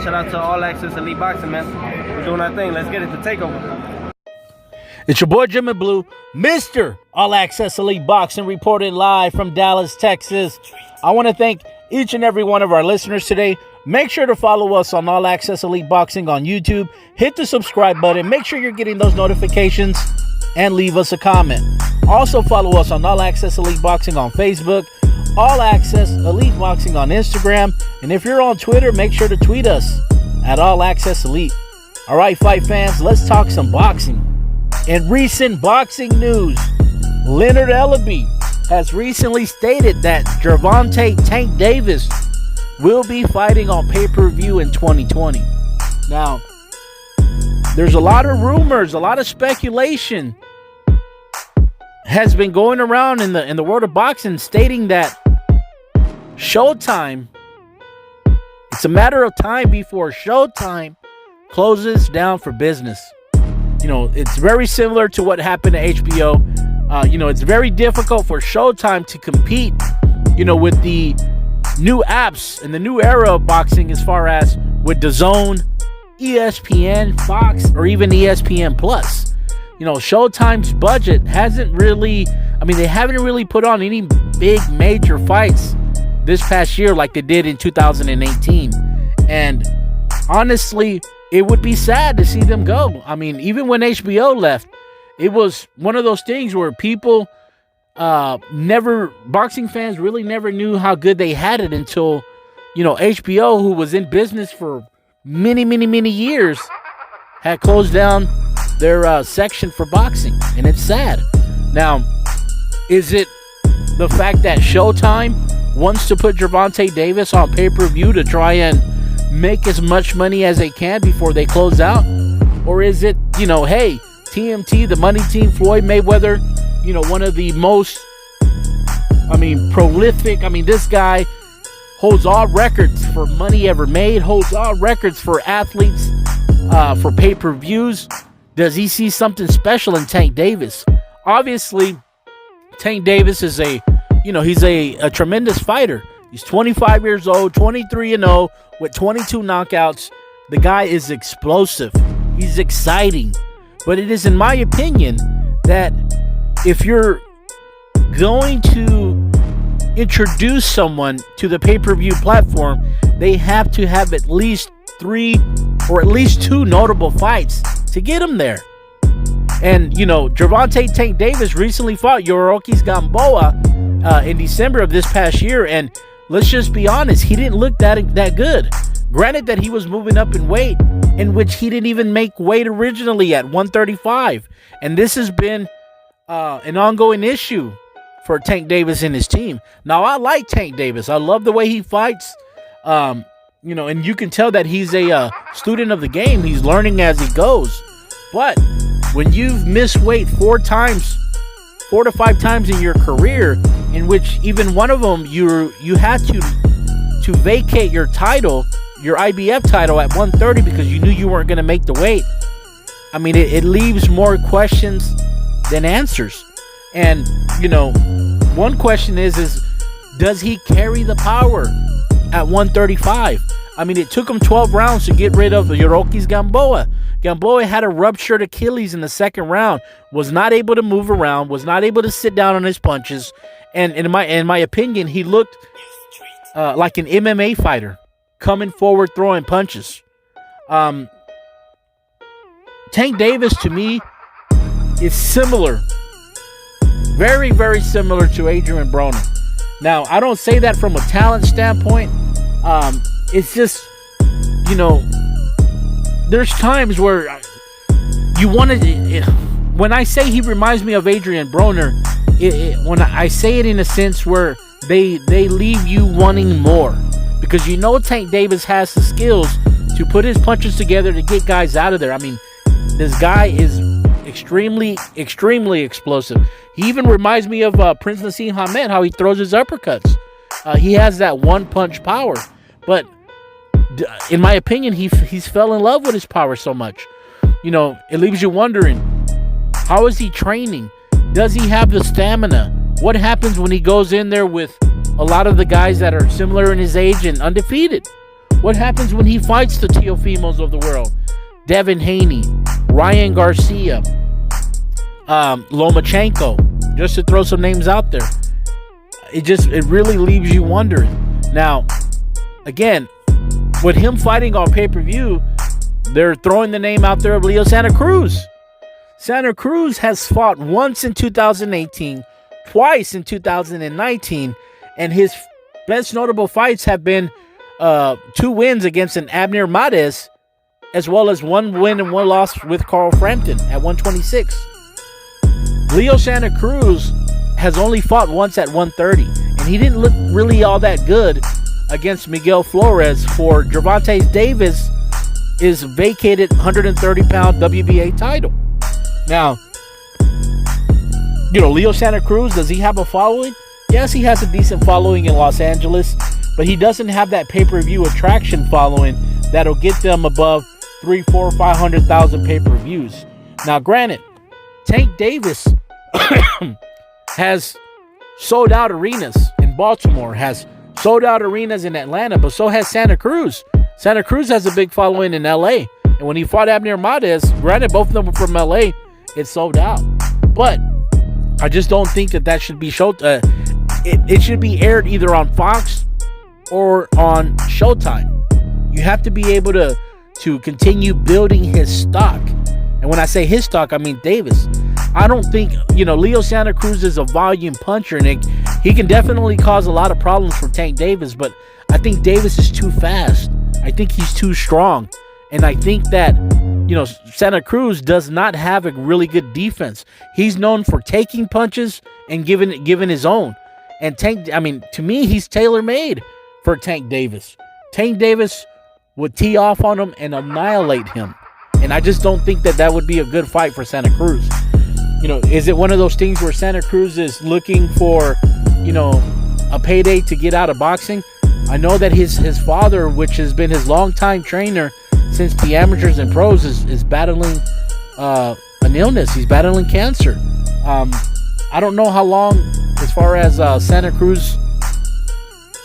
Shout out to All Access Elite Boxing, man. We're doing our thing. Let's get it to TakeOver. It's your boy Jimmy Blue, Mr. All Access Elite Boxing, reported live from Dallas, Texas. I want to thank each and every one of our listeners today. Make sure to follow us on All Access Elite Boxing on YouTube. Hit the subscribe button. Make sure you're getting those notifications and leave us a comment. Also follow us on All Access Elite Boxing on Facebook, All Access Elite Boxing on Instagram, and if you're on Twitter, make sure to tweet us at All Access Elite. All right, fight fans, let's talk some boxing. In recent boxing news, Leonard Ellaby has recently stated that Gervonta Tank Davis will be fighting on pay-per-view in 2020. Now, there's a lot of rumors, a lot of speculation has been going around in the world of boxing stating that Showtime, it's a matter of time before Showtime closes down for business. You know, it's very similar to what happened to HBO. It's very difficult for Showtime to compete, with the new apps and the new era of boxing as far as with DAZN, ESPN, Fox, or even ESPN Plus. Showtime's budget hasn't really, they haven't really put on any big major fights this past year like they did in 2018. And honestly, it would be sad to see them go. Even when HBO left, it was one of those things where people boxing fans really never knew how good they had it until, HBO, who was in business for many, many, many years, had closed down their section for boxing. And it's sad. Now, is it the fact that Showtime wants to put Gervonta Davis on pay-per-view to try and make as much money as they can before they close out? Or is it, hey, TMT, the money team, Floyd Mayweather, one of the most, prolific. This guy holds all records for money ever made, holds all records for athletes, for pay-per-views. Does he see something special in Tank Davis? Obviously, Tank Davis is he's a tremendous fighter. He's 25 years old, 23-0, with 22 knockouts. The guy is explosive. He's exciting. But it is, in my opinion, that if you're going to introduce someone to the pay-per-view platform, they have to have at least 3 or at least 2 notable fights to get him there. And, Gervonta Tank Davis recently fought Yuriorkis Gamboa in December of this past year, and let's just be honest, he didn't look that good. Granted that he was moving up in weight, in which he didn't even make weight originally at 135. And this has been an ongoing issue for Tank Davis and his team. Now, I like Tank Davis. I love the way he fights. And you can tell that he's a student of the game. He's learning as he goes. But when you've missed weight 4 to 5 times in your career, in which even one of them you had to vacate your title, your IBF title at 130 because you knew you weren't going to make the weight. It leaves more questions than answers. And, one question is does he carry the power at 135? It took him 12 rounds to get rid of Yuriorkis Gamboa. Gamboa had a ruptured Achilles in the second round, was not able to move around, was not able to sit down on his punches. And in my opinion, he looked like an MMA fighter, coming forward, throwing punches. Tank Davis, to me, is similar, very, very similar to Adrian Broner. Now, I don't say that from a talent standpoint. It's just, there's times where you want to. When I say he reminds me of Adrian Broner, when I say it in a sense where they leave you wanting more, because Tank Davis has the skills to put his punches together to get guys out of there. This guy is extremely, extremely explosive. He even reminds me of Prince Nassim Hamed, how he throws his uppercuts. He has that one-punch power. But in my opinion, he's fell in love with his power so much. It leaves you wondering, how is he training? Does he have the stamina? What happens when he goes in there with a lot of the guys that are similar in his age and undefeated? What happens when he fights the Teofimos of the world? Devin Haney, Ryan Garcia, Lomachenko, just to throw some names out there. It really leaves you wondering. Now, again, with him fighting on pay-per-view, they're throwing the name out there of Leo Santa Cruz. Santa Cruz has fought once in 2018, twice in 2019, and his best notable fights have been 2 wins against an Abner Mares, as well as 1 win and 1 loss with Carl Frampton at 126. Leo Santa Cruz has only fought once at 130, and he didn't look really all that good against Miguel Flores. For Gervonta Davis is vacated 130-pound WBA title. Now, Leo Santa Cruz, does he have a following? Yes, he has a decent following in Los Angeles, but he doesn't have that pay-per-view attraction following that'll get them above 300,000, 400,000, 500,000 pay-per-views. Now, granted, Tank Davis has sold out arenas in Baltimore, has sold out arenas in Atlanta, but so has Santa Cruz. Santa Cruz has a big following in LA. And when he fought Abner Mares, granted, both of them were from LA, it sold out. But I just don't think that should be showed. It should be aired either on Fox or on Showtime. You have to be able to continue building his stock. And when I say his stock, I mean Davis. I don't think, Leo Santa Cruz is a volume puncher, and he can definitely cause a lot of problems for Tank Davis, but I think Davis is too fast. I think he's too strong. And I think that, Santa Cruz does not have a really good defense. He's known for taking punches and giving his own. And to me, he's tailor-made for Tank Davis. Tank Davis would tee off on him and annihilate him. And I just don't think that would be a good fight for Santa Cruz. Is it one of those things where Santa Cruz is looking for, a payday to get out of boxing? I know that his father, which has been his longtime trainer since the amateurs and pros, is battling an illness. He's battling cancer. I don't know how long, as far as Santa Cruz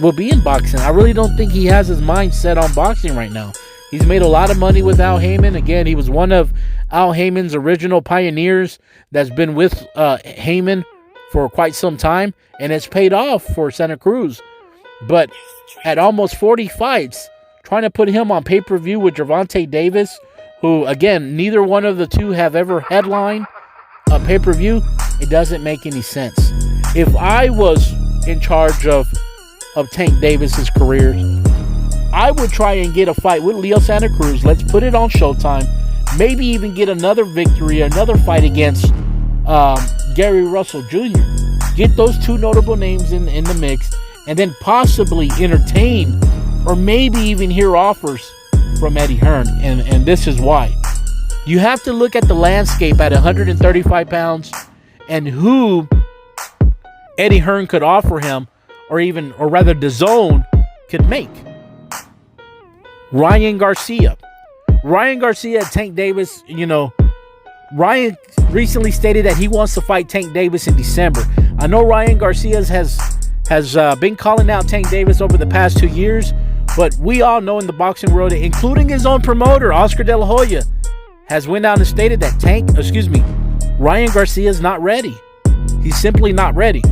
will be in boxing. I really don't think he has his mind set on boxing right now. He's made a lot of money with Al Heyman. Again, he was one of Al Heyman's original pioneers that's been with Heyman for quite some time, and it's paid off for Santa Cruz. But at almost 40 fights, trying to put him on pay-per-view with Gervonta Davis, who, again, neither one of the two have ever headlined a pay-per-view, it doesn't make any sense. If I was in charge of Tank Davis's career, I would try and get a fight with Leo Santa Cruz. Let's put it on Showtime. Maybe even get another victory, another fight against Gary Russell Jr. Get those 2 notable names in the mix, and then possibly entertain or maybe even hear offers from Eddie Hearn. And this is why. You have to look at the landscape at 135 pounds and who Eddie Hearn could offer him, or rather DAZN could make. Ryan Garcia, Tank Davis, Ryan recently stated that he wants to fight Tank Davis in December. I know Ryan Garcia has been calling out Tank Davis over the past 2 years, but we all know in the boxing world, including his own promoter, Oscar De La Hoya, has went out and stated that Ryan Garcia is not ready. He's simply not ready.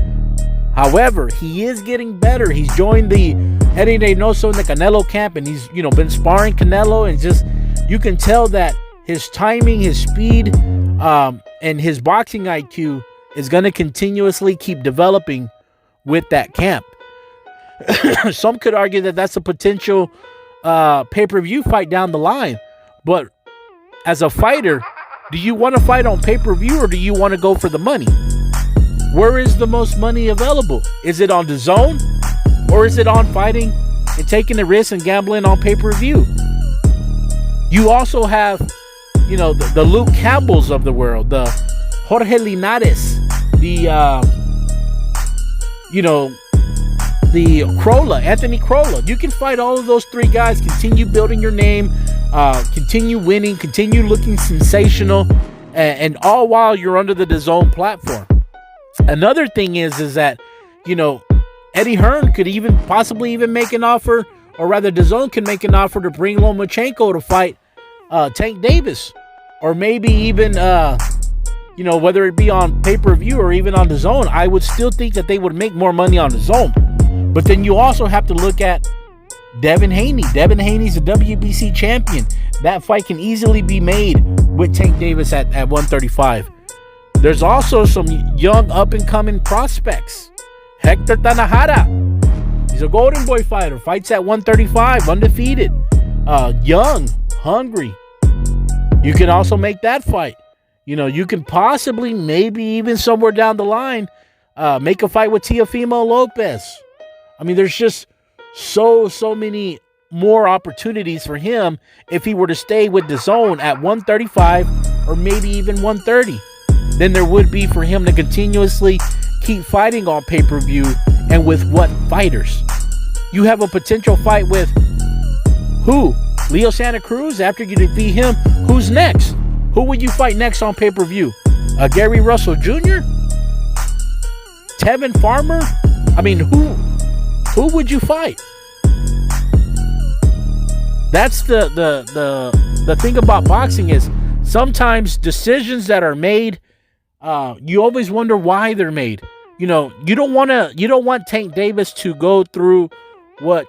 However, he is getting better. He's joined the Eddie Reynoso in the Canelo camp, and he's, been sparring Canelo, and just, you can tell that his timing, his speed, and his boxing IQ is going to continuously keep developing with that camp. Some could argue that that's a potential pay-per-view fight down the line. But as a fighter, do you want to fight on pay-per-view, or do you want to go for the money? Where is the most money available? Is it on DAZN, or is it on fighting and taking the risk and gambling on pay-per-view? You also have, the Luke Campbells of the world, the Jorge Linares, the Anthony Crolla. You can fight all of those 3 guys, continue building your name, continue winning, continue looking sensational, and all while you're under the DAZN platform. Another thing is that, Eddie Hearn could possibly even make an offer or rather DAZN can make an offer to bring Lomachenko to fight Tank Davis, or maybe even whether it be on pay-per-view or even on DAZN. I would still think that they would make more money on DAZN. But then you also have to look at Devin Haney. Devin Haney's a WBC champion. That fight can easily be made with Tank Davis at 135. There's also some young up-and-coming prospects. Hector Tanajara. He's a Golden Boy fighter. Fights at 135, undefeated. Young, hungry. You can also make that fight. You can possibly, maybe even somewhere down the line, make a fight with Teofimo Lopez. I mean, there's just so many more opportunities for him if he were to stay with DAZN at 135 or maybe even 130. Than there would be for him to continuously keep fighting on pay-per-view, and with what fighters. You have a potential fight with who? Leo Santa Cruz. After you defeat him, who's next? Who would you fight next on pay-per-view? Gary Russell Jr.? Tevin Farmer? I mean, who would you fight? That's the thing about boxing is sometimes decisions that are made, you always wonder why they're made. You don't want Tank Davis to go through what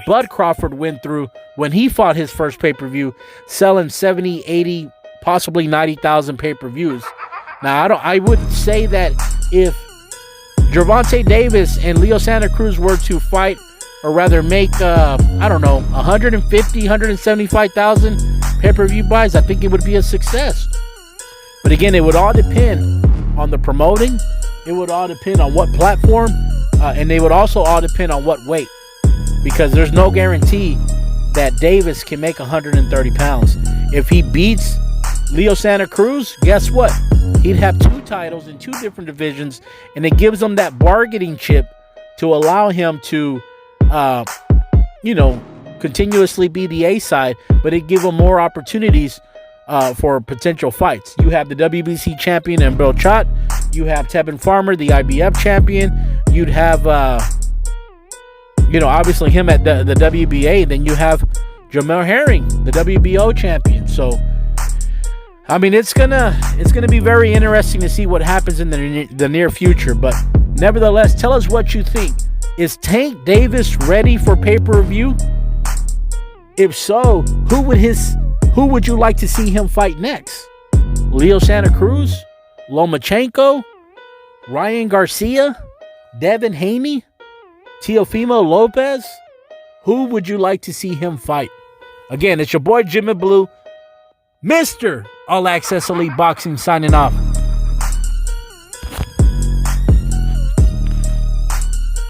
Bud Crawford went through when he fought his first pay-per-view, selling 70, 80, possibly 90,000 pay-per-views. Now, I would say that if Gervonta Davis and Leo Santa Cruz were to fight, or rather make, 150, 175,000 pay-per-view buys, I think it would be a success. But again, it would all depend on the promoting. It would all depend on what platform, and they would also all depend on what weight, because there's no guarantee that Davis can make 130 pounds. If he beats Leo Santa Cruz, guess what? He'd have 2 titles in 2 different divisions, and it gives him that bargaining chip to allow him to, continuously be the A side, but it gives him more opportunities for potential fights. You have the WBC champion in Bill Chott. You have Tevin Farmer, the IBF champion. You'd have, obviously him at the WBA. Then you have Jamel Herring, the WBO champion. So, I mean, it's gonna be very interesting to see what happens in the near future. But nevertheless, tell us what you think. Is Tank Davis ready for pay-per-view? If so, who would you like to see him fight next? Leo Santa Cruz? Lomachenko? Ryan Garcia? Devin Haney? Teofimo Lopez? Who would you like to see him fight? Again, it's your boy Jimmy Blue, Mr. All Access Elite Boxing, signing off.